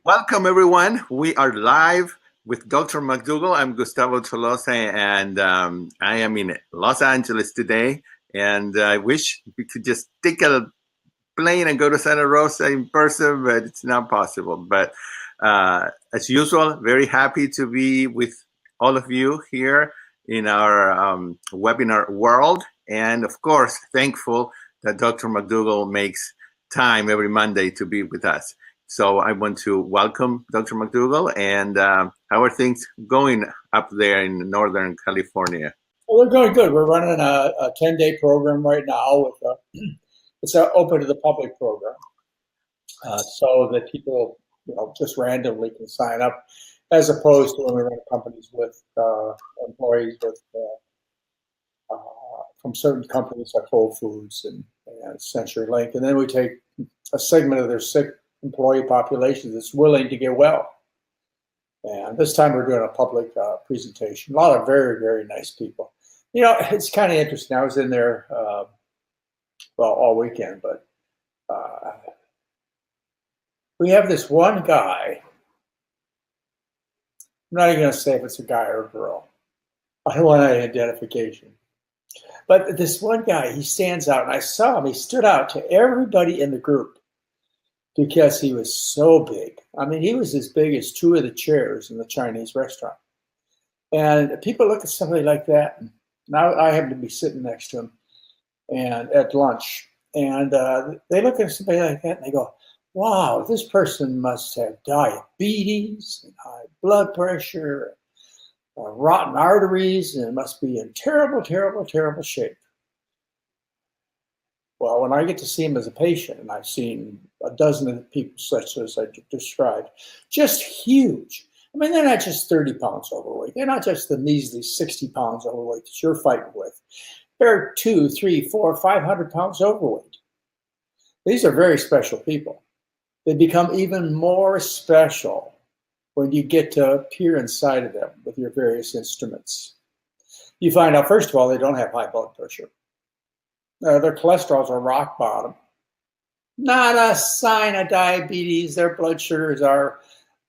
Welcome, everyone. We are live with Dr. McDougall. I'm Gustavo Tolosa, and I am in Los Angeles today. And I wish we could just take a plane and go to Santa Rosa in person, but it's not possible. But as usual, very happy to be with all of you here in our webinar world. And of course, thankful that Dr. McDougall makes time every Monday to be with us. So I want to welcome Dr. McDougall. And how are things going up there in Northern California? Well, we're going good. We're running a 10-day program right now. It's an open to the public program, so that people, just randomly can sign up, as opposed to when we run companies with employees from certain companies like Whole Foods and CenturyLink, and then we take a segment of their sick employee population that's willing to get well. And this time we're doing a public presentation. A lot of very, very nice people. It's kind of interesting. I was in there, all weekend, but we have this one guy. I'm not even going to say if it's a guy or a girl. I don't want any identification. But this one guy, he stands out, and I saw him. He stood out to everybody in the group because he was so big. I mean, he was as big as two of the chairs in the Chinese restaurant. And people look at somebody like that, and now I happen to be sitting next to him and at lunch, and they look at somebody like that and they go, wow, this person must have diabetes and high blood pressure, rotten arteries, and must be in terrible, terrible, terrible shape. Well, when I get to see him as a patient, and I've seen a dozen of the people such as I described, just huge. I mean, they're not just 30 pounds overweight. They're not just the measly 60 pounds overweight that you're fighting with. They're 200, 300, 400, 500 pounds overweight. These are very special people. They become even more special when you get to peer inside of them with your various instruments. You find out, first of all, they don't have high blood pressure. Their cholesterols are rock bottom. Not a sign of diabetes. Their blood sugars are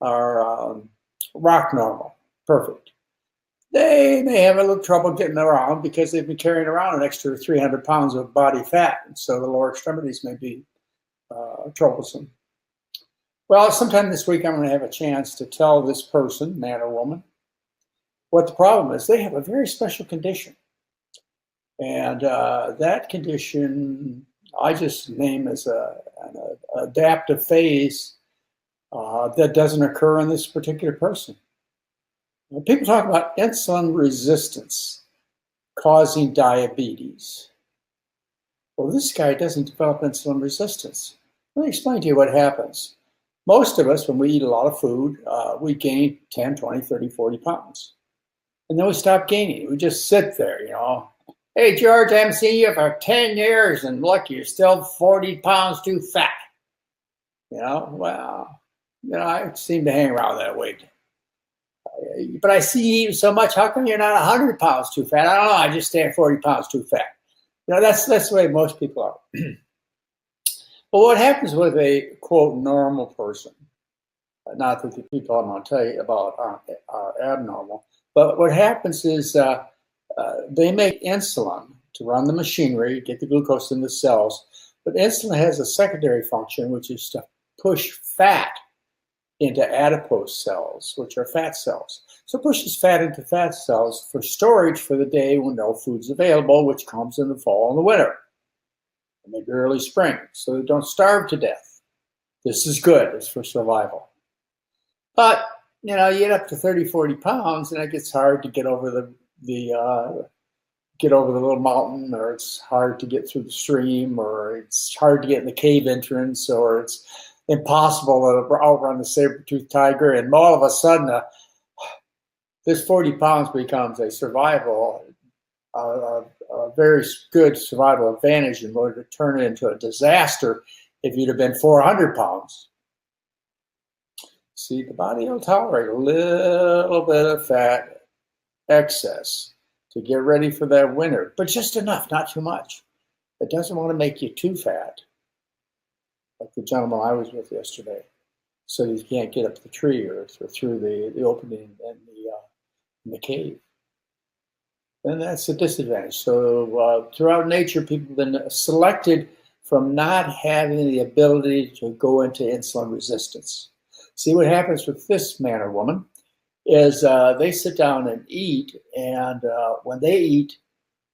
rock normal, perfect. They may have a little trouble getting around because they've been carrying around an extra 300 pounds of body fat, and so the lower extremities may be troublesome. Well, sometime this week I'm going to have a chance to tell this person, man or woman, what the problem is. They have a very special condition. And that condition I just name as an adaptive phase that doesn't occur in this particular person. When people talk about insulin resistance causing diabetes. Well, this guy doesn't develop insulin resistance. Let me explain to you what happens. Most of us, when we eat a lot of food, we gain 10, 20, 30, 40 pounds. And then we stop gaining. We just sit there, Hey, George, I haven't seen you for 10 years, and look, you're still 40 pounds too fat. I seem to hang around that weight. But I see you so much, how come you're not 100 pounds too fat? I don't know, I just stay at 40 pounds too fat. That's the way most people are. But what happens with a, quote, normal person, not that the people I'm going to tell you about are abnormal, but what happens is they make insulin to run the machinery, get the glucose in the cells. But insulin has a secondary function, which is to push fat into adipose cells, which are fat cells. So it pushes fat into fat cells for storage for the day when no food's available, which comes in the fall and the winter, and maybe early spring, so they don't starve to death. This is good. It's for survival. But, you get up to 30, 40 pounds, and it gets hard to get over the little mountain, or it's hard to get through the stream, or it's hard to get in the cave entrance, or it's impossible to outrun the saber-toothed tiger. And all of a sudden, this 40 pounds becomes a very good survival advantage in order to turn it into a disaster if you'd have been 400 pounds. See, the body will tolerate a little bit of fat excess to get ready for that winter, but just enough, not too much. It doesn't want to make you too fat, like the gentleman I was with yesterday. so you can't get up the tree or through the opening in the cave. And that's a disadvantage. So throughout nature, people have been selected from not having the ability to go into insulin resistance. See, what happens with this man or woman is they sit down and eat, and when they eat,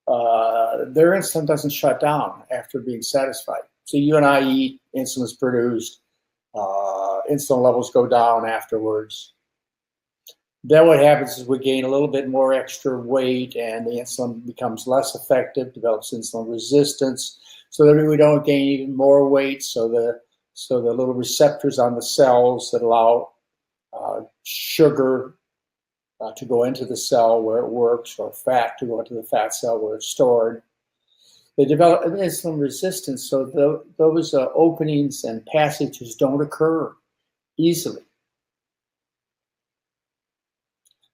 their insulin doesn't shut down after being satisfied. So you and I eat, insulin is produced, insulin levels go down afterwards. Then what happens is we gain a little bit more extra weight, and the insulin becomes less effective, develops insulin resistance, so that we don't gain even more weight. So the little receptors on the cells that allow sugar to go into the cell where it works, or fat to go into the fat cell where it's stored, they develop an insulin resistance. So those openings and passages don't occur easily.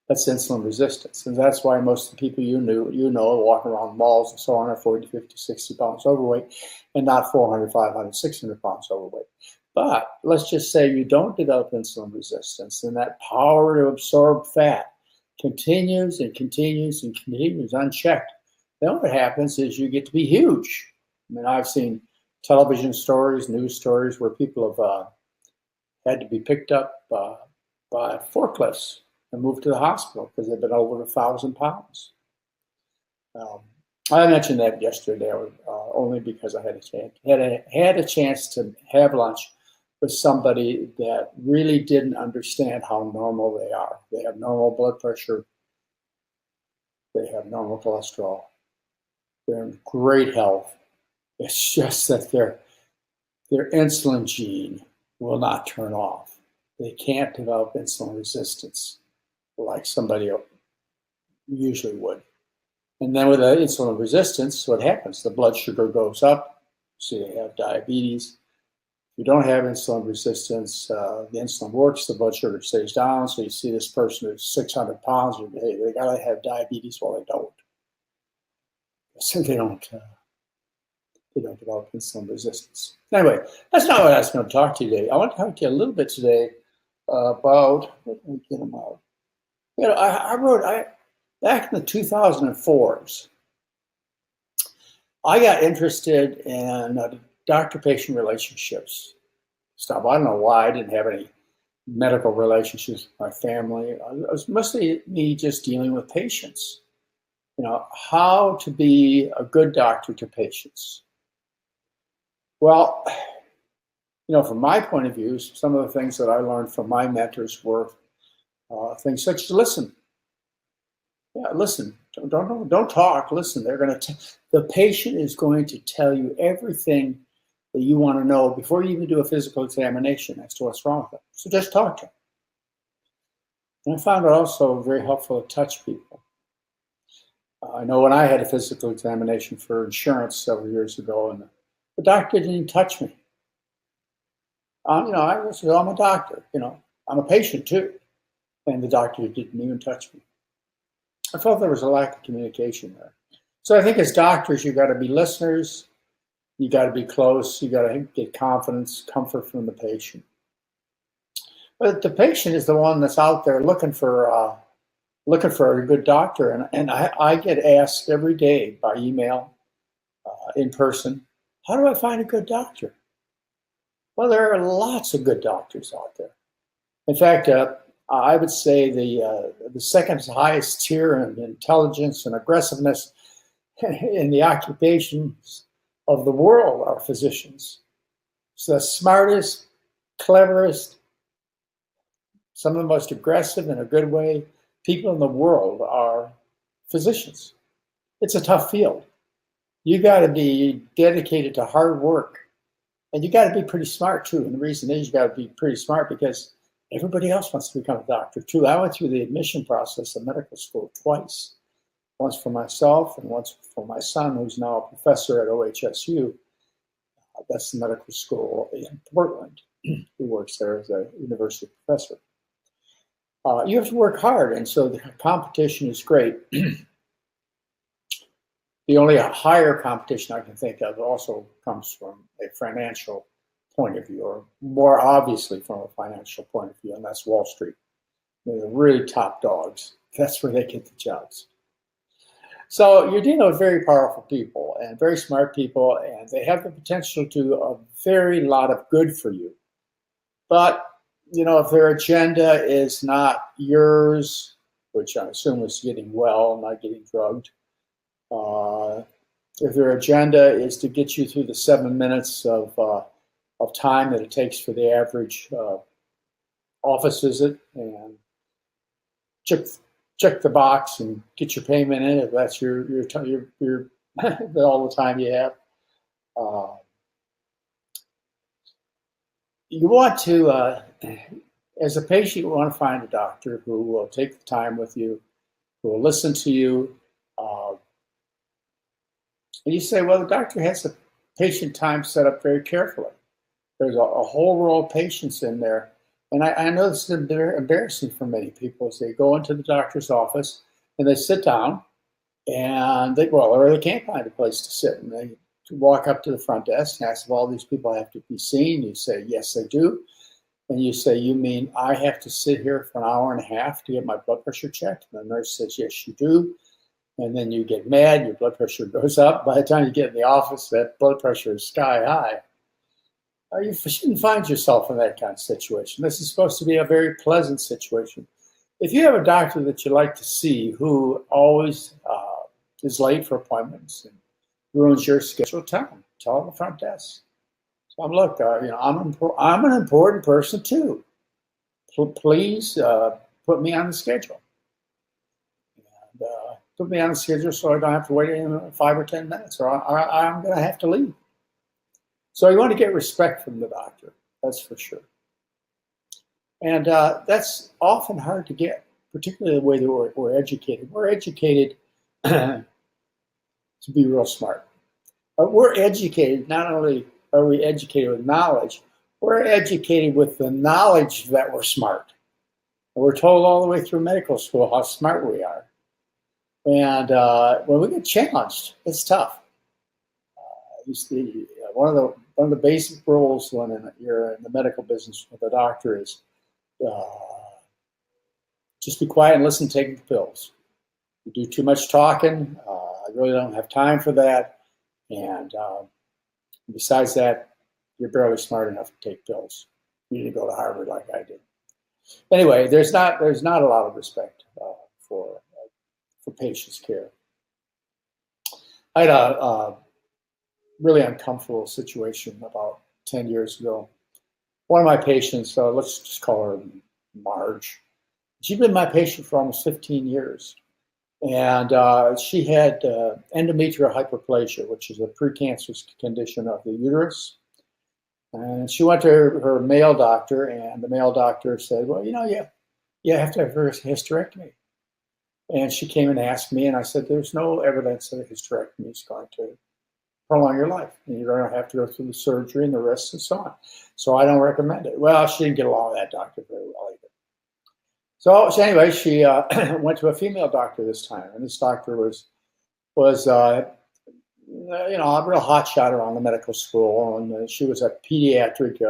That's insulin resistance. And that's why most of the people you know walk around malls and so on are 40, 50, 60 pounds overweight and not 400, 500, 600 pounds overweight. But let's just say you don't develop insulin resistance, and that power to absorb fat continues and continues and continues unchecked. Then what happens is you get to be huge. I mean, I've seen television stories, news stories where people have had to be picked up by forklifts and moved to the hospital because they've been over 1,000 pounds. I mentioned that yesterday only because I had a chance to have lunch with somebody that really didn't understand how normal they are. They have normal blood pressure. They have normal cholesterol. They're in great health. It's just that their insulin gene will not turn off. They can't develop insulin resistance like somebody usually would. And then with the insulin resistance, what happens? The blood sugar goes up, so they have diabetes. If you don't have insulin resistance, the insulin works, the blood sugar stays down, so you see this person who's 600 pounds, and hey, they gotta have diabetes. Well, they don't. So they don't develop insulin resistance. Anyway, that's not what I was going to talk to you today. I want to talk to you a little bit today about, let me get them out. I wrote back in the 2004s, I got interested in doctor-patient relationships stuff. I don't know why I didn't have any medical relationships with my family. It was mostly me just dealing with patients. How to be a good doctor to patients. Well, from my point of view, some of the things that I learned from my mentors were things such as listen. Yeah, listen. Don't talk. Listen. The patient is going to tell you everything that you want to know before you even do a physical examination as to what's wrong with them. So just talk to them. And I found it also very helpful to touch people. I know when I had a physical examination for insurance several years ago, and the doctor didn't even touch me. I'm a doctor. I'm a patient too, and the doctor didn't even touch me. I felt there was a lack of communication there. So I think as doctors, you got to be listeners. You got to be close. You got to get confidence, comfort from the patient. But the patient is the one that's out there looking for a good doctor, and I get asked every day by email, in person, how do I find a good doctor? Well, there are lots of good doctors out there. In fact, I would say the second highest tier in intelligence and aggressiveness in the occupations of the world are physicians. So the smartest, cleverest, some of the most aggressive in a good way people in the world are physicians. It's a tough field. You got to be dedicated to hard work, and you got to be pretty smart too. And the reason is you got to be pretty smart because everybody else wants to become a doctor too. I went through the admission process of medical school twice, once for myself and once for my son, who's now a professor at OHSU. That's the medical school in Portland. He works there as a university professor. You have to work hard, and so the competition is great. The only higher competition I can think of also comes from a financial point of view, or more obviously from a financial point of view, and that's Wall Street. They're the really top dogs. That's where they get the jobs. So you're dealing with very powerful people and very smart people, and they have the potential to do a very lot of good for you. But, if their agenda is not yours, which I assume is getting well, not getting drugged, if their agenda is to get you through the 7 minutes of time that it takes for the average office visit and check the box and get your payment in, if that's your all the time you have. You want to, as a patient, you want to find a doctor who will take the time with you, who will listen to you. And you say, well, the doctor has the patient time set up very carefully. There's a whole row of patients in there. And I know this is embarrassing for many people as they go into the doctor's office and they sit down and they can't find a place to sit. And they walk up to the front desk and ask if all these people have to be seen. You say, yes, they do. And you say, you mean I have to sit here for an hour and a half to get my blood pressure checked? And the nurse says, yes, you do. And then you get mad, your blood pressure goes up. By the time you get in the office, that blood pressure is sky high. You shouldn't find yourself in that kind of situation. This is supposed to be a very pleasant situation. If you have a doctor that you like to see who always is late for appointments and ruins your schedule, tell them the front desk. Tell them, look, I'm an important person too. Please put me on the schedule. And, put me on the schedule so I don't have to wait 5 or 10 minutes, or I'm going to have to leave. So you want to get respect from the doctor, that's for sure. And that's often hard to get, particularly the way that we're educated. We're educated to be real smart. But we're educated, not only are we educated with knowledge, we're educated with the knowledge that we're smart. And we're told all the way through medical school how smart we are. And when we get challenged, it's tough. One of the basic rules when you're in the medical business with a doctor is just be quiet and listen, take the pills. You do too much talking. I really don't have time for that. And besides that, you're barely smart enough to take pills. You need to go to Harvard like I did. Anyway, there's not a lot of respect for patients' care. I had a really uncomfortable situation about 10 years ago. One of my patients, let's just call her Marge. She'd been my patient for almost 15 years. And she had endometrial hyperplasia, which is a precancerous condition of the uterus. And she went to her male doctor, and the male doctor said, well, you have to have a hysterectomy. And she came and asked me, and I said, there's no evidence that a hysterectomy is going to prolong your life. And you're going to have to go through the surgery and the risks and so on. So I don't recommend it. Well, she didn't get along with that doctor very well either. So anyway, she went to a female doctor this time. And this doctor was a real hotshot around the medical school. And she was a pediatric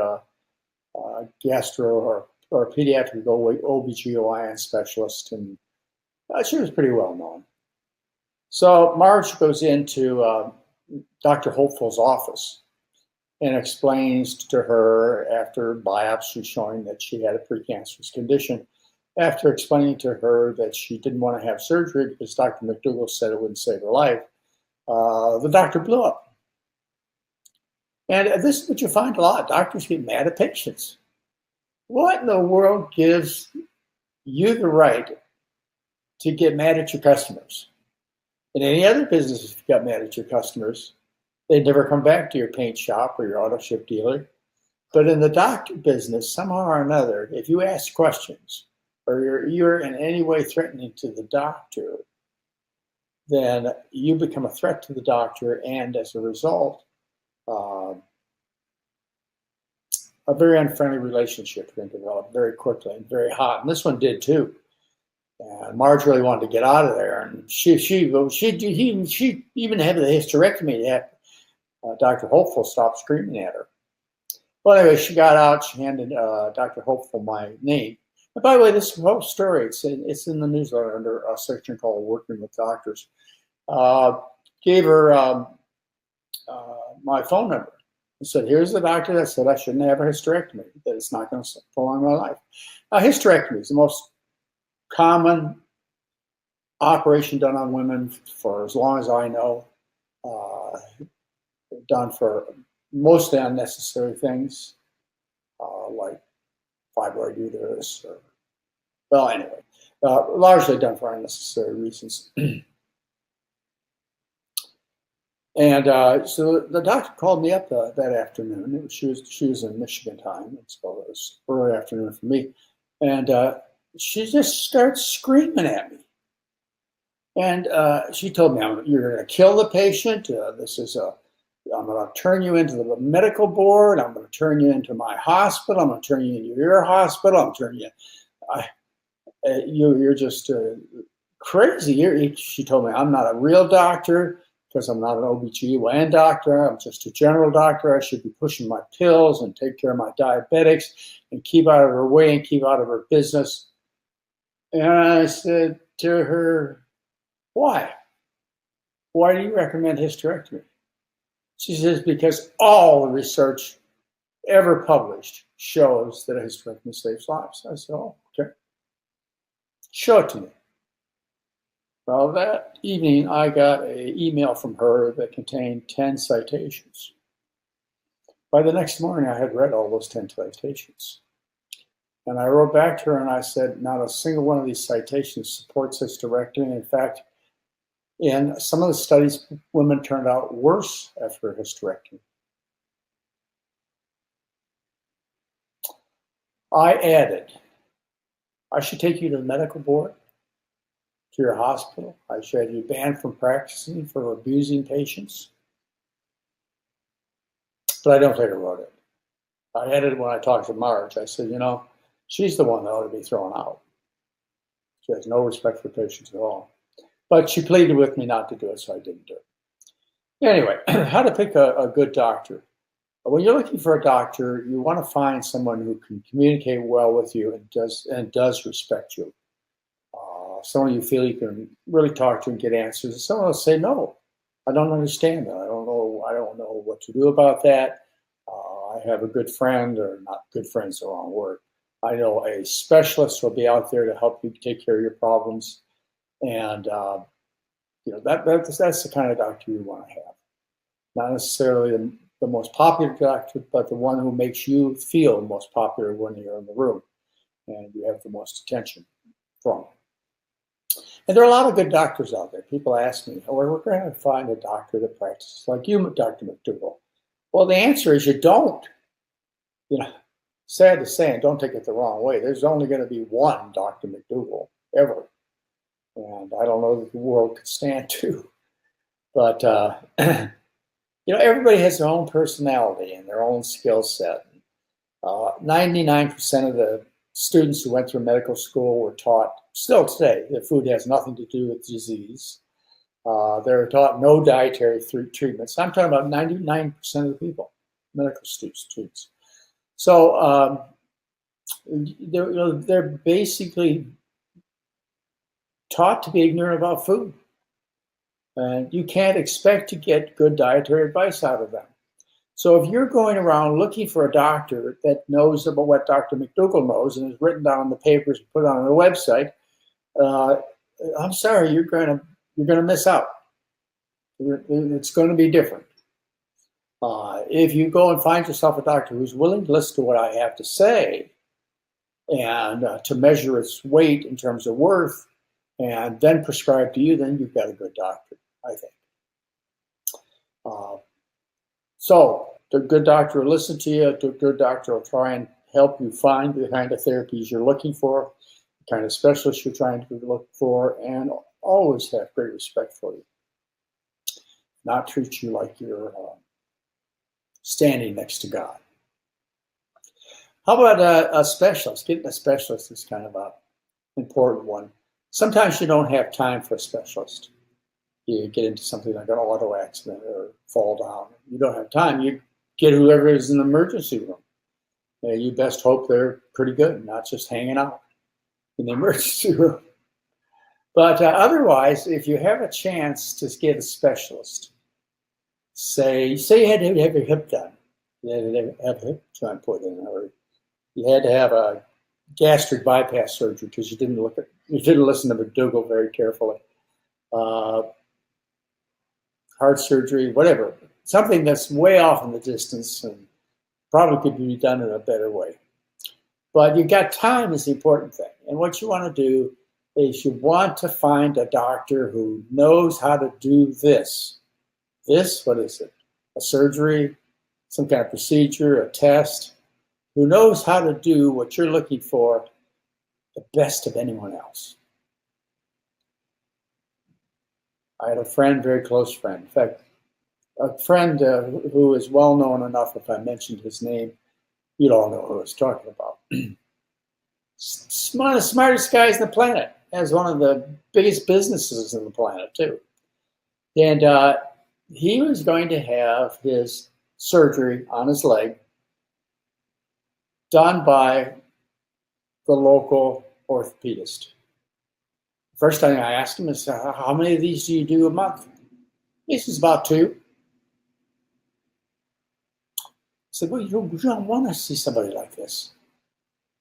gastro or pediatric OBGYN specialist. And she was pretty well known. So Marge goes into Dr. Hopeful's office and explains to her, after biopsy showing that she had a precancerous condition, after explaining to her that she didn't want to have surgery because Dr. McDougall said it wouldn't save her life, the doctor blew up. And this is what you find a lot. Doctors get mad at patients. What in the world gives you the right to get mad at your customers? In any other business, if you got mad at your customers, they'd never come back to your paint shop or your auto ship dealer. But in the doctor business, somehow or another, if you ask questions or you're in any way threatening to the doctor, then you become a threat to the doctor, and as a result, a very unfriendly relationship can develop very quickly and very hot. And this one did too. And Marge really wanted to get out of there, and she even had the hysterectomy to have Dr. Hopeful stop screaming at her. Well, anyway, she got out. She handed Dr. Hopeful my name. And by the way, this whole story, it's in the newsletter under a section called Working with Doctors. Gave her my phone number. I said, here's the doctor that said I shouldn't have a hysterectomy, that it's not going to prolong my life. A hysterectomy is the most common operation done on women for as long as I know. Done for mostly unnecessary things, like fibroid uterus, or, well, anyway, largely done for unnecessary reasons. And so the doctor called me up that afternoon. She was in Michigan time, so it was early afternoon for me. And she just starts screaming at me. And she told me, "You're going to kill the patient. I'm going to turn you into the medical board. I'm going to turn you into my hospital. I'm going to turn you into your hospital. I'm turning you. You're just crazy." She told me, "I'm not a real doctor because I'm not an OBGYN doctor. I'm just a general doctor. I should be pushing my pills and take care of my diabetics and keep out of her way and keep out of her business." And I said to her, "Why? Why do you recommend hysterectomy?" She says, "Because all the research ever published shows that a hysterectomy saves lives." I said, "Oh, okay. Show it to me." Well, that evening, I got an email from her that contained 10 citations. By the next morning, I had read all those 10 citations. And I wrote back to her and I said, not a single one of these citations supports hysterectomy. In fact, in some of the studies, women turned out worse after a hysterectomy. I added, I should take you to the medical board, to your hospital. I should have you banned from practicing for abusing patients. But I don't think I wrote it. I added when I talked to Marge, I said, she's the one that ought to be thrown out. She has no respect for patients at all. But she pleaded with me not to do it, so I didn't do it. Anyway, how to pick a good doctor. When you're looking for a doctor, you want to find someone who can communicate well with you and does respect you. Someone you feel you can really talk to and get answers. And someone will say, "No, I don't understand that. I don't know what to do about that. I have a good friend," or not good friend's the wrong word. "I know a specialist will be out there to help you take care of your problems." And that's the kind of doctor you want to have. Not necessarily the most popular doctor, but the one who makes you feel most popular when you're in the room and you have the most attention from. And there are a lot of good doctors out there. People ask me, we're going to find a doctor that practices like you, Dr. McDougall. Well, the answer is you don't. Sad to say, and don't take it the wrong way, there's only going to be one Dr. McDougall ever. And I don't know that the world could stand two. But, everybody has their own personality and their own skill set. 99% of the students who went through medical school were taught, still today, that food has nothing to do with disease. They're taught no dietary treatments. I'm talking about 99% of the people, medical students. So they're basically taught to be ignorant about food. And you can't expect to get good dietary advice out of them. So if you're going around looking for a doctor that knows about what Dr. McDougall knows and has written down in the papers and put on the website, I'm sorry, you're going to miss out. It's going to be different. If you go and find yourself a doctor who's willing to listen to what I have to say and to measure its weight in terms of worth and then prescribe to you, then you've got a good doctor, I think. So the good doctor will listen to you. The good doctor will try and help you find the kind of therapies you're looking for, the kind of specialist you're trying to look for, and always have great respect for you. Not treat you like you're standing next to God. How about a specialist? Getting a specialist is kind of an important one. Sometimes you don't have time for a specialist. You get into something like an auto accident or fall down. You don't have time. You get whoever is in the emergency room. You best hope they're pretty good, not just hanging out in the emergency room. But otherwise, if you have a chance to get a specialist, say you had to have your hip done, you had to have a hip joint put in, or you had to have a gastric bypass surgery because you didn't listen to McDougall very carefully. Heart surgery, whatever, something that's way off in the distance and probably could be done in a better way. But you got time is the important thing. And what you want to do is you want to find a doctor who knows how to do this. This, what is it? A surgery, some kind of procedure, a test, who knows how to do what you're looking for the best of anyone else. I had a friend, very close friend. In fact, a friend who is well known enough, if I mentioned his name, you'd all know who I was talking about. One of the smartest guys on the planet. Has one of the biggest businesses on the planet, too. And he was going to have his surgery on his leg done by the local orthopedist. First thing I asked him is, how many of these do you do a month? He says, about 2. I said, well, you don't want to see somebody like this.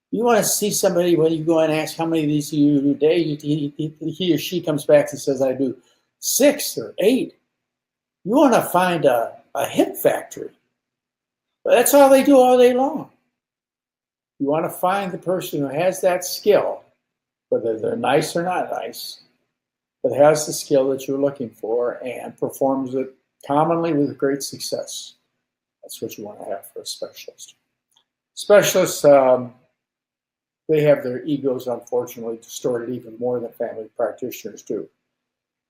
You want to see somebody when you go and ask how many of these do you do a day, he or she comes back and says, I do 6 or 8. You want to find a hip factory. But that's all they do all day long. You want to find the person who has that skill, whether they're nice or not nice, but has the skill that you're looking for and performs it commonly with great success. That's what you want to have for a specialist. Specialists, they have their egos, unfortunately, distorted even more than family practitioners do.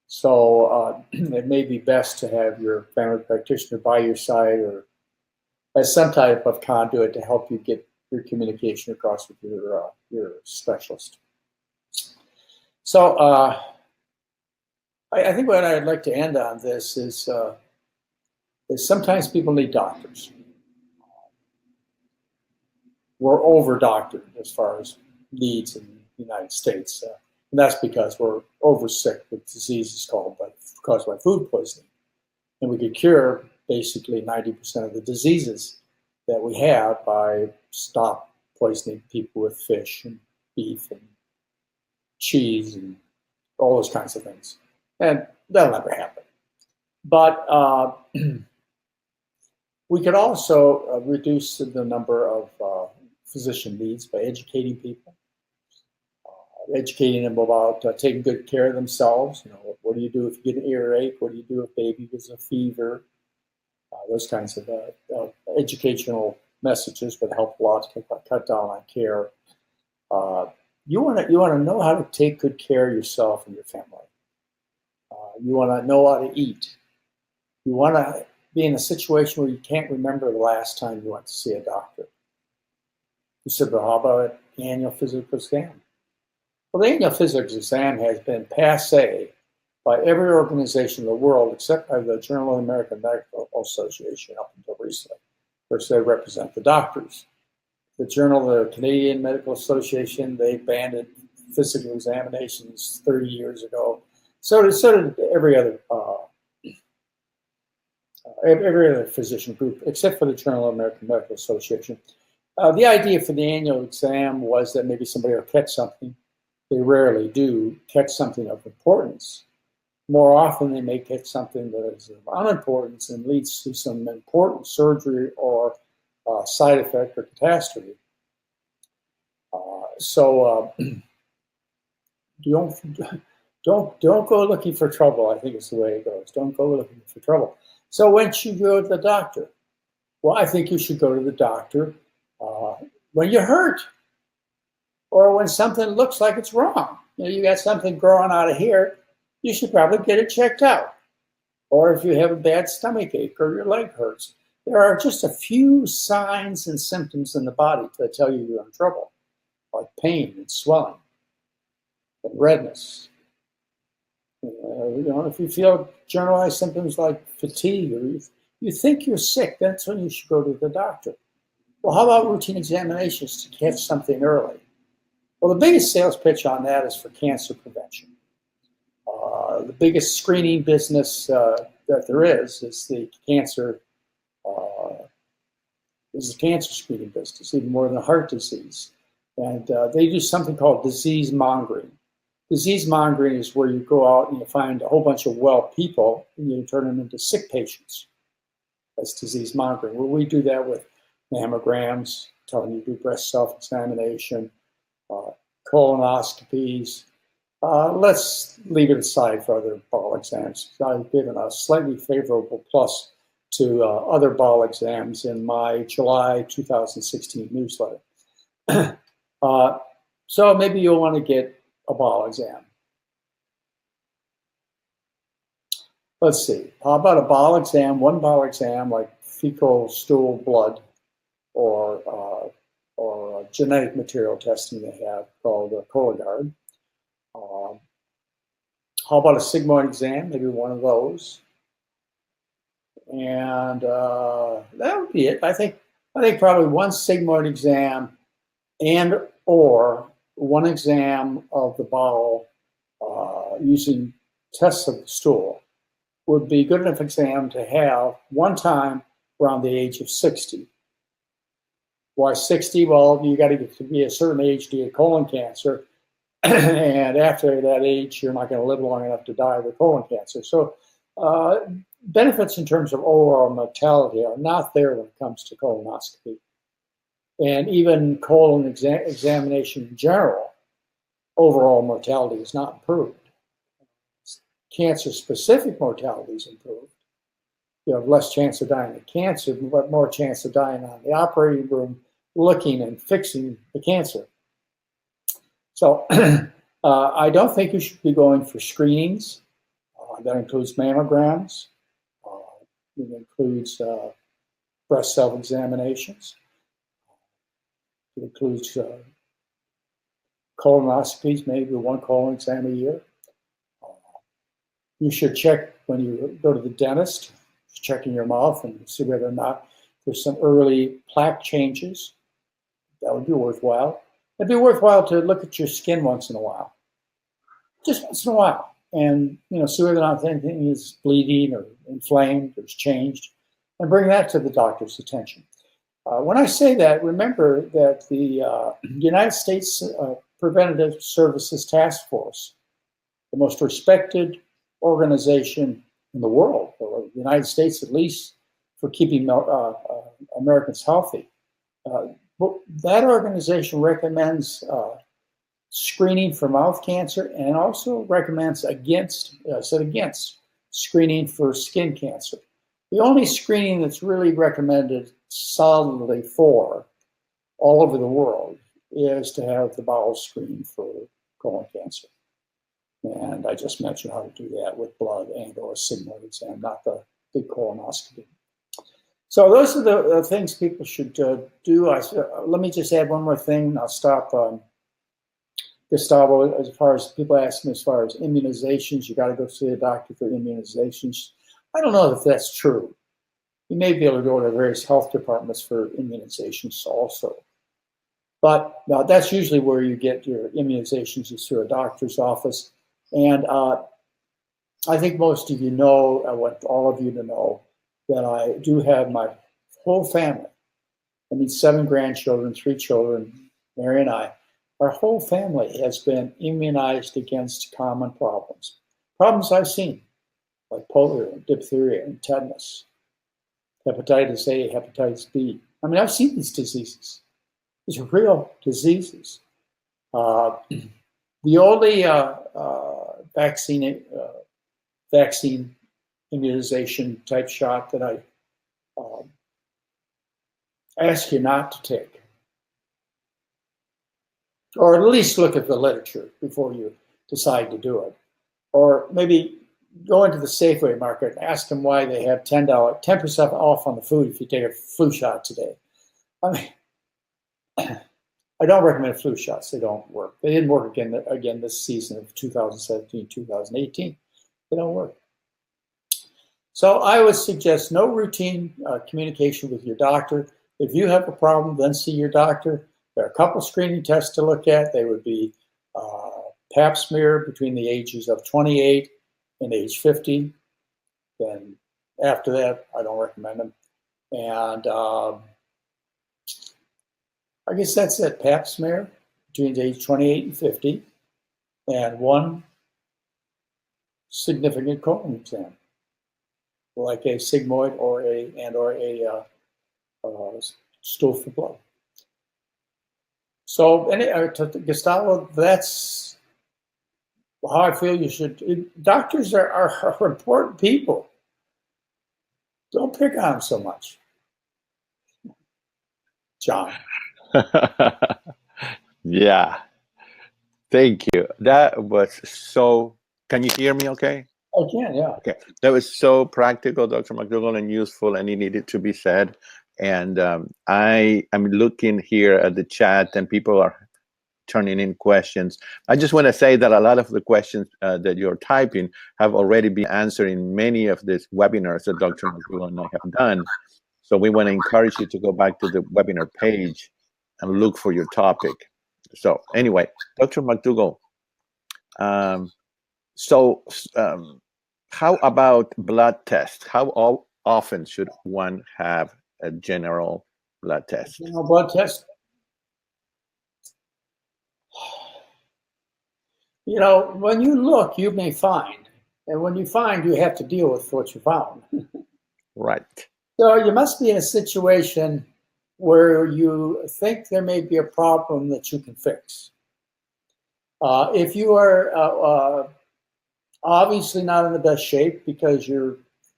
So it may be best to have your family practitioner by your side or as some type of conduit to help you get your communication across with your specialist. So I think what I'd like to end on this is sometimes people need doctors. We're over-doctored as far as needs in the United States. And that's because we're over-sick with diseases caused by food poisoning. And we could cure basically 90% of the diseases that we have by stop poisoning people with fish and beef and cheese and all those kinds of things. And that'll never happen. But we could also reduce the number of physician needs by educating people, educating them about taking good care of themselves. You know, what do you do if you get an earache? What do you do if baby gets a fever? Those kinds of educational messages would help a lot to cut down on care. You want to know how to take good care of yourself and your family. You want to know how to eat. You want to be in a situation where you can't remember the last time you went to see a doctor. You said, well, how about an annual physical exam? Well, the annual physical exam has been passé by every organization in the world except by the Journal of the American Medical Association up until recently, which they represent the doctors. The Journal of the Canadian Medical Association, they banned physical examinations 30 years ago. So did every other physician group, except for the Journal of the American Medical Association. The idea for the annual exam was that maybe somebody will catch something. They rarely do catch something of importance. More often, they may catch something that is of unimportance and leads to some important surgery or side effect or catastrophe. So don't go looking for trouble. I think it's the way it goes. Don't go looking for trouble. So when should you go to the doctor? Well, I think you should go to the doctor when you're hurt or when something looks like it's wrong. You got something growing out of here, you should probably get it checked out. Or if you have a bad stomach ache or your leg hurts, there are just a few signs and symptoms in the body that tell you you're in trouble, like pain and swelling and redness. If you feel generalized symptoms like fatigue or you think you're sick, that's when you should go to the doctor. Well, how about routine examinations to catch something early? Well, the biggest sales pitch on that is for cancer prevention. The biggest screening business that there is uh, the cancer screening business, even more than heart disease. And they do something called disease mongering. Disease mongering is where you go out and you find a whole bunch of well people and you turn them into sick patients. That's disease mongering. Well, we do that with mammograms, telling you to do breast self-examination, colonoscopies. Let's leave it aside for other bowel exams. I've given a slightly favorable plus to other bowel exams in my July 2016 newsletter. So maybe you'll want to get a bowel exam. Let's see. How about a bowel exam? One bowel exam, like fecal stool blood, or genetic material testing they have called Cologuard. How about a sigmoid exam? Maybe one of those. And that would be it. I think probably one sigmoid exam and or one exam of the bowel using tests of the stool would be good enough exam to have one time around the age of 60. Why 60? Well, you got to get to be a certain age to get colon cancer. And after that age, you're not going to live long enough to die with colon cancer. So benefits in terms of overall mortality are not there when it comes to colonoscopy. And even colon examination in general, overall mortality is not improved. Cancer-specific mortality is improved. You have less chance of dying of cancer, but more chance of dying on the operating room, looking and fixing the cancer. So I don't think you should be going for screenings. That includes mammograms. It includes breast self-examinations. It includes colonoscopies, maybe one colon exam a year. You should check when you go to the dentist, check in your mouth and see whether or not there's some early plaque changes. That would be worthwhile. It'd be worthwhile to look at your skin once in a while, just once in a while, and see whether or not anything is bleeding or inflamed or is changed, and bring that to the doctor's attention. When I say that, remember that the United States Preventative Services Task Force, the most respected organization in the world, or the United States at least, for keeping Americans healthy. That organization recommends screening for mouth cancer and also recommends against screening for skin cancer. The only screening that's really recommended solidly for all over the world is to have the bowel screened for colon cancer. And I just mentioned how to do that with blood and or sigmoid exam, not the big colonoscopy. So those are the things people should do. Let me just add one more thing, and I'll stop. Gustavo, as far as people ask me as far as immunizations, you got to go see a doctor for immunizations. I don't know if that's true. You may be able to go to various health departments for immunizations also. But that's usually where you get your immunizations, is through a doctor's office. And I think most of you know, I want all of you to know, that I do have my whole family. I mean, 7 grandchildren, 3 children, Mary and I. Our whole family has been immunized against common problems. Problems I've seen, like polio, and diphtheria, and tetanus, hepatitis A, hepatitis B. I mean, I've seen these diseases. These are real diseases. The only vaccine immunization type shot that I ask you not to take, or at least look at the literature before you decide to do it, or maybe go into the Safeway market and ask them why they have 10% off on the food if you take a flu shot today. I mean, I don't recommend flu shots. They don't work. They didn't work again this season of 2017, 2018. They don't work. So I would suggest no routine communication with your doctor. If you have a problem, then see your doctor. There are a couple screening tests to look at. They would be pap smear between the ages of 28 and age 50. Then after that, I don't recommend them. And I guess that's it, pap smear between age 28 and 50. And one significant colon exam, like a sigmoid or a stool for blood. So, Gustavo, that's how I feel you should. Doctors are important people. Don't pick on them so much. John. Yeah. Thank you. That was so. Can you hear me okay? I can, yeah. Okay. That was so practical, Dr. McDougall, and useful, and it needed to be said. And I am looking here at the chat, and people are turning in questions. I just want to say that a lot of the questions that you're typing have already been answered in many of these webinars that Dr. McDougall and I have done. So we want to encourage you to go back to the webinar page and look for your topic. So anyway, Dr. McDougall, how about blood tests? How often should one have a general blood test? General blood test? You know, when you look, you may find. And when you find, you have to deal with what you found. Right. So you must be in a situation where you think there may be a problem that you can fix. If you are obviously not in the best shape because you're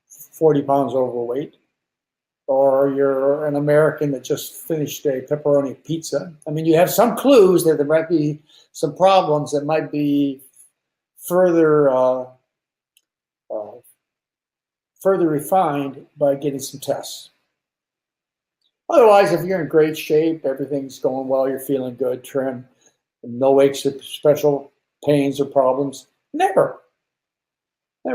40 pounds overweight, or you're an American that just finished a pepperoni pizza, I mean, you have some clues that there might be some problems that might be further refined by getting some tests. Otherwise, if you're in great shape, everything's going well, you're feeling good, trim, no aches or special pains or problems, never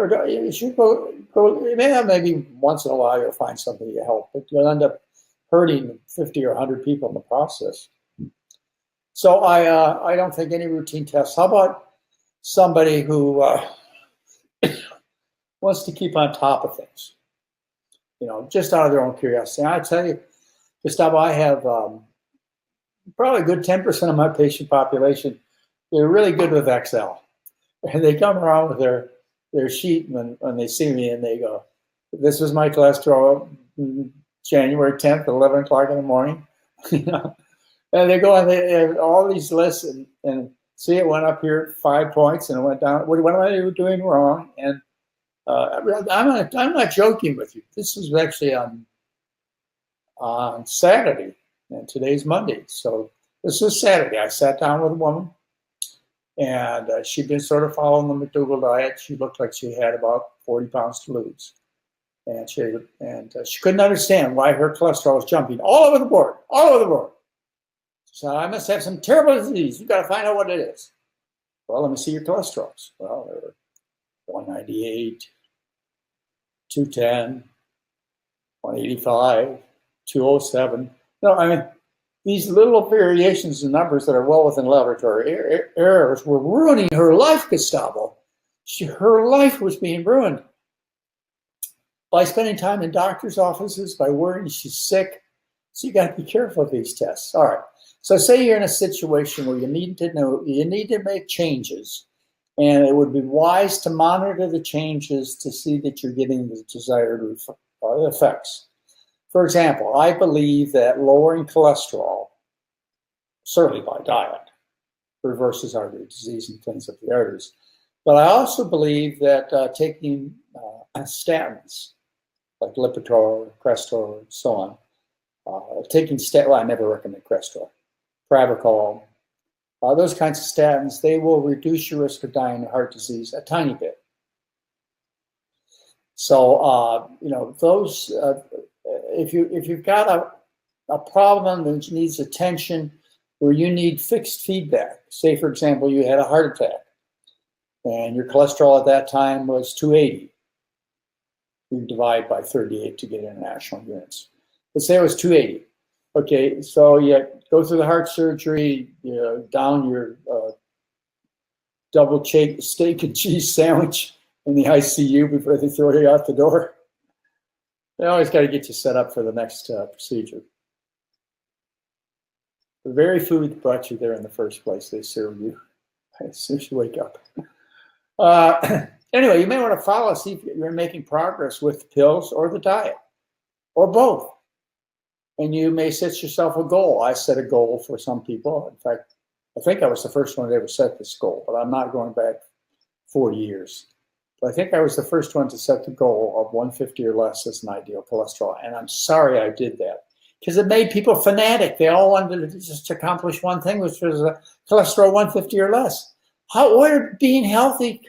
go. You should go. Maybe once in a while you'll find something to help, but you'll end up hurting 50 or 100 people in the process. So I don't think any routine tests. How about somebody who wants to keep on top of things? You know, just out of their own curiosity. And I tell you, Gustavo, I have probably a good 10% of my patient population. They're really good with Excel, and they come around with their sheet when they see me, and they go, "This is my cholesterol, January 10th at 11 o'clock in the morning." You know? And they go on, they have all these lists, and see, it went up here 5 points, and it went down. What am I doing wrong? And I'm not joking with you. This was actually on Saturday, and today's Monday. So this was Saturday. I sat down with a woman, and she'd been sort of following the McDougall diet. She looked like she had about 40 pounds to lose. And she couldn't understand why her cholesterol was jumping all over the board. So I must have some terrible disease. You've got to find out what it is. Well, let me see your cholesterols. Well, they were 198, 210, 185, 207. No, I mean, these little variations in numbers that are well within laboratory errors were ruining her life, Gustavo. Her life was being ruined by spending time in doctor's offices, by worrying she's sick. So you got to be careful of these tests. All right. So say you're in a situation where you need to make changes, and it would be wise to monitor the changes to see that you're getting the desired effects. For example, I believe that lowering cholesterol, certainly by diet, reverses artery disease and cleans up the arteries. But I also believe that taking statins, like Lipitor, Crestor, and so on, I never recommend Crestor, Pravachol, those kinds of statins, they will reduce your risk of dying of heart disease a tiny bit. So, those, if you've got a problem that needs attention, where you need fixed feedback, say, for example, you had a heart attack and your cholesterol at that time was 280. You divide by 38 to get international units. Let's say it was 280. Okay, so you go through the heart surgery, you down your double steak and cheese sandwich in the ICU before they throw you out the door. They always got to get you set up for the next procedure. The very food that brought you there in the first place, they serve you as soon as you wake up. Anyway, you may want to follow, see if you're making progress with the pills or the diet, or both. And you may set yourself a goal. I set a goal for some people. In fact, I think I was the first one to ever set this goal, but I'm not going back 40 years. But I think I was the first one to set the goal of 150 or less as an ideal cholesterol. And I'm sorry I did that, because it made people fanatic. They all wanted to just accomplish one thing, which was a cholesterol 150 or less. Where did being healthy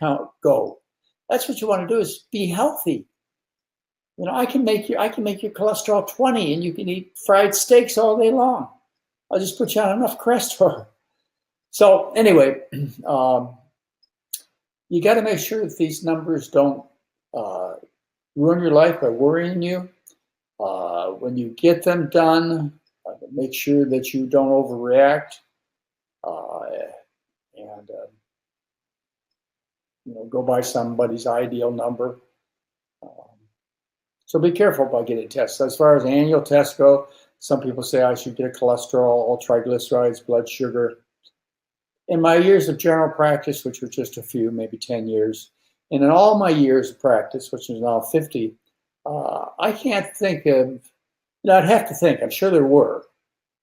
go? That's what you want to do, is be healthy. You know, I can make your cholesterol 20, and you can eat fried steaks all day long. I'll just put you on enough cholesterol. So anyway, you got to make sure that these numbers don't ruin your life by worrying you. When you get them done, make sure that you don't overreact, and go by somebody's ideal number. So be careful about getting tests. As far as annual tests go, some people say I should get a cholesterol, all triglycerides, blood sugar. In my years of general practice, which were just a few, maybe 10 years, and in all my years of practice, which is now 50, I can't think of, I'd have to think, I'm sure there were,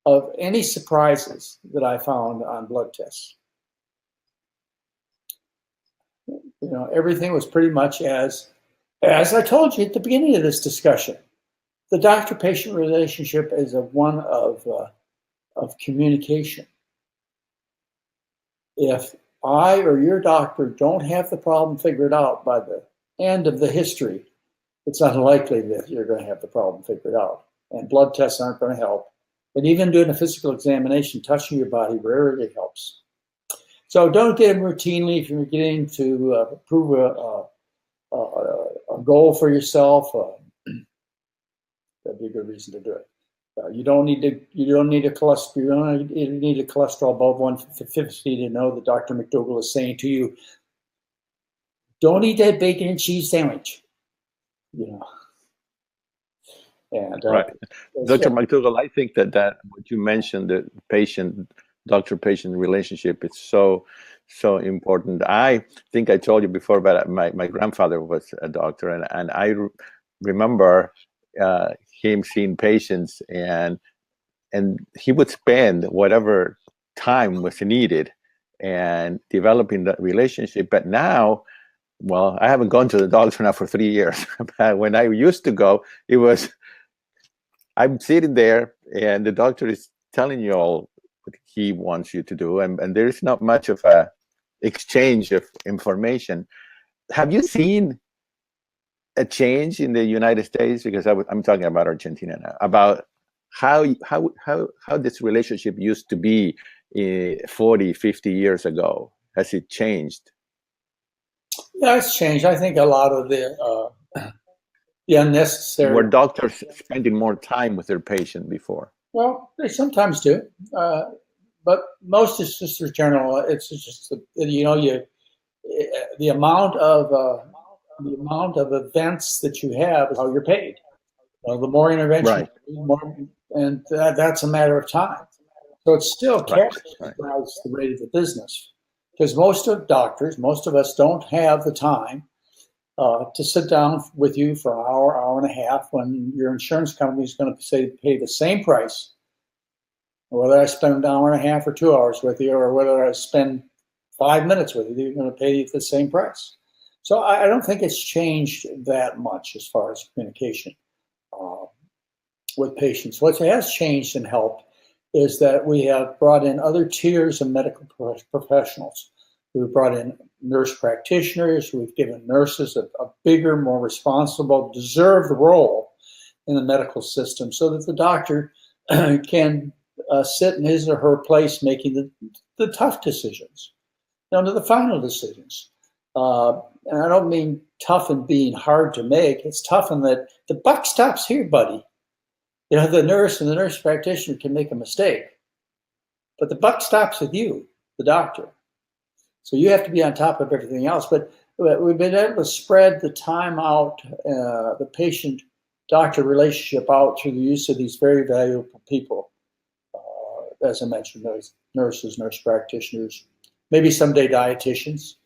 of any surprises that I found on blood tests. Everything was pretty much as I told you at the beginning of this discussion. The doctor-patient relationship is one of communication. If I or your doctor don't have the problem figured out by the end of the history, it's unlikely that you're going to have the problem figured out. And blood tests aren't going to help. And even doing a physical examination, touching your body rarely helps. So don't get them routinely if you're getting to prove a goal for yourself. That'd be a good reason to do it. You don't need a cholesterol above 150 to know that Dr. McDougall is saying to you, don't eat that bacon and cheese sandwich. And right, Dr. McDougall, I think that what you mentioned, the doctor-patient relationship, is so important. I think I told you before, but my grandfather was a doctor, and I remember him seeing patients, and he would spend whatever time was needed and developing that relationship. But now, well, I haven't gone to the doctor now for 3 years. But when I used to go, it was, I'm sitting there and the doctor is telling you all what he wants you to do, and there is not much of a exchange of information. Have you seen a change in the United States? Because I'm talking about Argentina now, about how this relationship used to be 40, 50 years ago. Has it changed? Yeah, it's changed. I think a lot of the unnecessary. Were doctors spending more time with their patient before? Well, they sometimes do, but most is just general. It's just the amount of events that you have is how you're paid. The more intervention, right, and that's a matter of time. So it's still cash that drives the rate of the business, because most of us don't have the time to sit down with you for an hour and a half, when your insurance company is going to pay the same price, whether I spend an hour and a half or 2 hours with you, or whether I spend 5 minutes with you, they're going to pay you the same price. So I don't think it's changed that much as far as communication with patients. What has changed and helped is that we have brought in other tiers of medical professionals. We've brought in nurse practitioners. We've given nurses a bigger, more responsible, deserved role in the medical system, so that the doctor can sit in his or her place making the tough decisions, to the final decisions. And I don't mean tough in being hard to make. It's tough in that the buck stops here, buddy. The nurse and the nurse practitioner can make a mistake, but the buck stops with you, the doctor. So you have to be on top of everything else. But we've been able to spread the time out, the patient-doctor relationship out through the use of these very valuable people. As I mentioned, those nurses, nurse practitioners, maybe someday dietitians,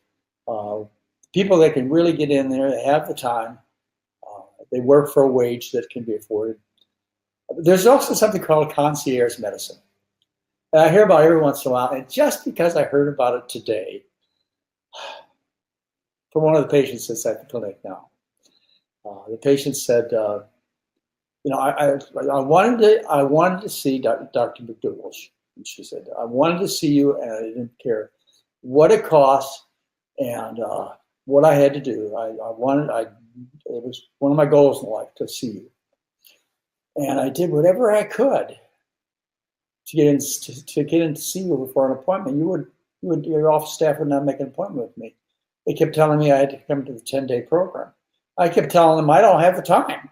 people that can really get in there, they have the time, they work for a wage that can be afforded. There's also something called concierge medicine. And I hear about it every once in a while, and just because I heard about it today, from one of the patients that's at the clinic now, the patient said, I wanted to see Dr. McDougall. And she said, I wanted to see you, and I didn't care what it cost and what I had to do. It was one of my goals in life to see you, and I did whatever I could to get in to see you before an appointment. Your office staff would not make an appointment with me. They kept telling me I had to come to the 10-day program. I kept telling them I don't have the time.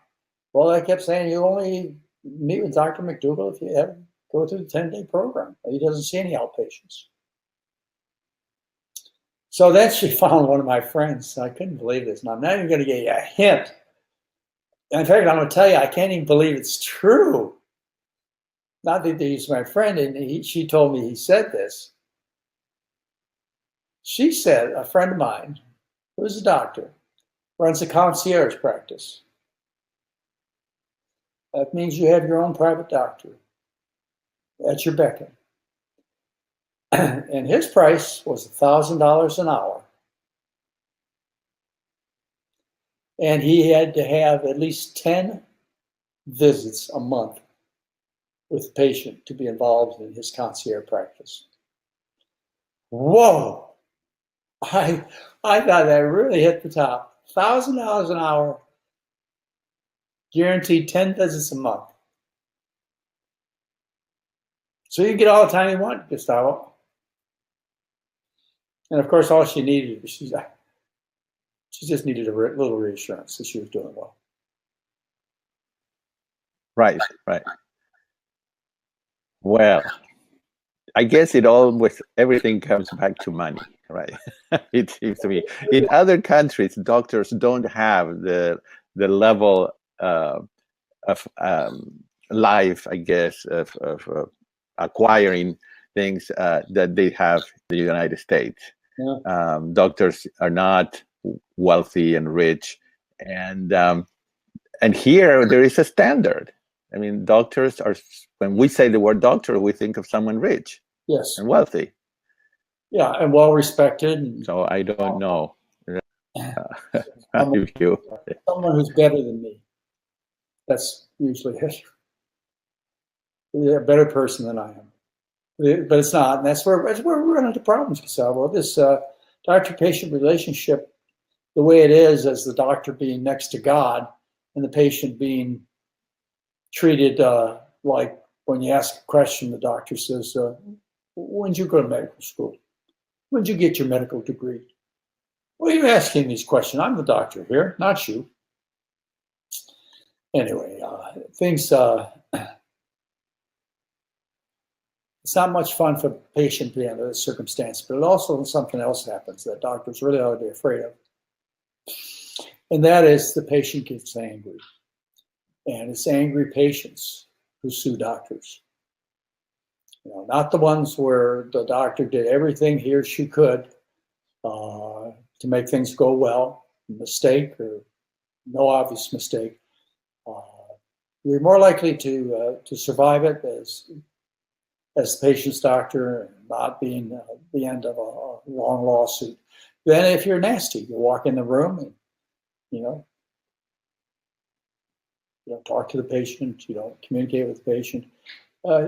Well, I kept saying you only meet with Dr. McDougall if you go through the 10-day program. He doesn't see any outpatients. So then she found one of my friends. I couldn't believe this. And I'm not even going to give you a hint. In fact, I'm going to tell you, I can't even believe it's true. Not that he's my friend, and she told me he said this. She said, a friend of mine, who's a doctor, runs a concierge practice. That means you have your own private doctor at your beck. And his price was $1,000 an hour. And he had to have at least 10 visits a month with the patient to be involved in his concierge practice. Whoa! I thought that really hit the top. $1,000 an hour, guaranteed 10 visits a month. So you get all the time you want, Gustavo. And of course, all she needed was she just needed a little reassurance that she was doing well. Right. Well, I guess everything comes back to money, right? It seems to me. In other countries, doctors don't have the level of life, I guess, of acquiring things that they have in the United States. Yeah. Doctors are not wealthy and rich, and here there is a standard. I mean, doctors are. When we say the word doctor, we think of someone rich, yes, and wealthy. Yeah, and well respected. So I don't know. Someone who's better than me. That's usually it. They're a better person than I am. But it's not, and that's where we run into problems, Gustavo. This doctor-patient relationship, the way it is, as the doctor being next to God and the patient being treated like when you ask a question, the doctor says, when did you go to medical school? When did you get your medical degree? Why are you asking these questions? I'm the doctor here, not you. Anyway, things... It's not much fun for the patient being under this circumstance, but it also something else happens that doctors really ought to be afraid of. And that is the patient gets angry. And it's angry patients who sue doctors. Not the ones where the doctor did everything he or she could to make things go well, mistake or no obvious mistake. You're more likely to survive it as the patient's doctor, not being the end of a long lawsuit. Then if you're nasty, you walk in the room and, you don't talk to the patient, you don't communicate with the patient,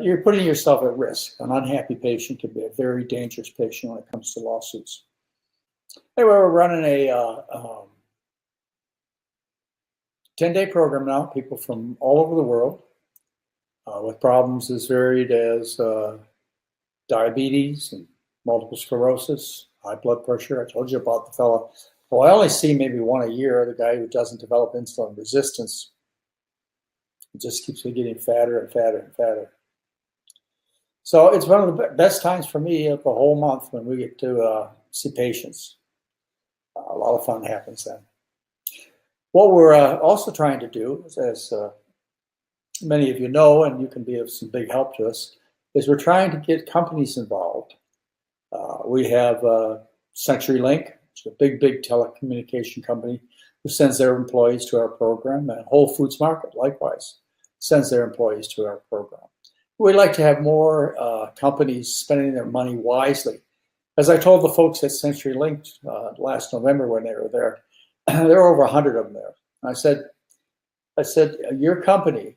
you're putting yourself at risk. An unhappy patient can be a very dangerous patient when it comes to lawsuits. Anyway, we're running a 10-day program now, people from all over the world, with problems as varied as diabetes and multiple sclerosis, high blood pressure. I told you about the fellow. Well, I only see maybe one a year, the guy who doesn't develop insulin resistance. It just keeps me getting fatter and fatter and fatter. So it's one of the best times for me of the whole month when we get to see patients. A lot of fun happens then. What we're also trying to do, as many of you know, and you can be of some big help to us, is we're trying to get companies involved. We have CenturyLink, which is a big telecommunication company, who sends their employees to our program, and Whole Foods Market, likewise, sends their employees to our program. We'd like to have more companies spending their money wisely. As I told the folks at CenturyLink last November when they were there, there were over 100 of them there. I said, your company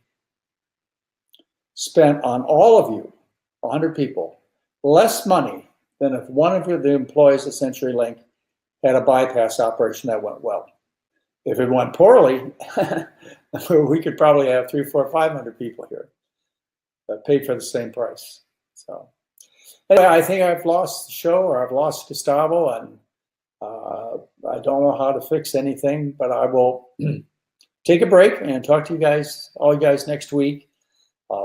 spent on all of you, 100 people, less money than if one of the employees at CenturyLink had a bypass operation that went well. If it went poorly, we could probably have 300, 400, 500 people here that paid for the same price. So anyway, I think I've lost the show, or I've lost Gustavo, and I don't know how to fix anything, but I will take a break and talk to you guys, all you guys, next week.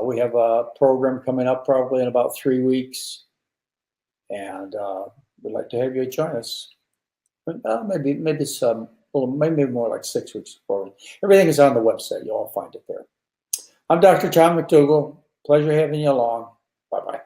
We have a program coming up probably in about 3 weeks, and we'd like to have you join us. Maybe more like 6 weeks forward. Everything is on the website. You'll all find it there. I'm Dr. John McDougall. Pleasure having you along. Bye-bye.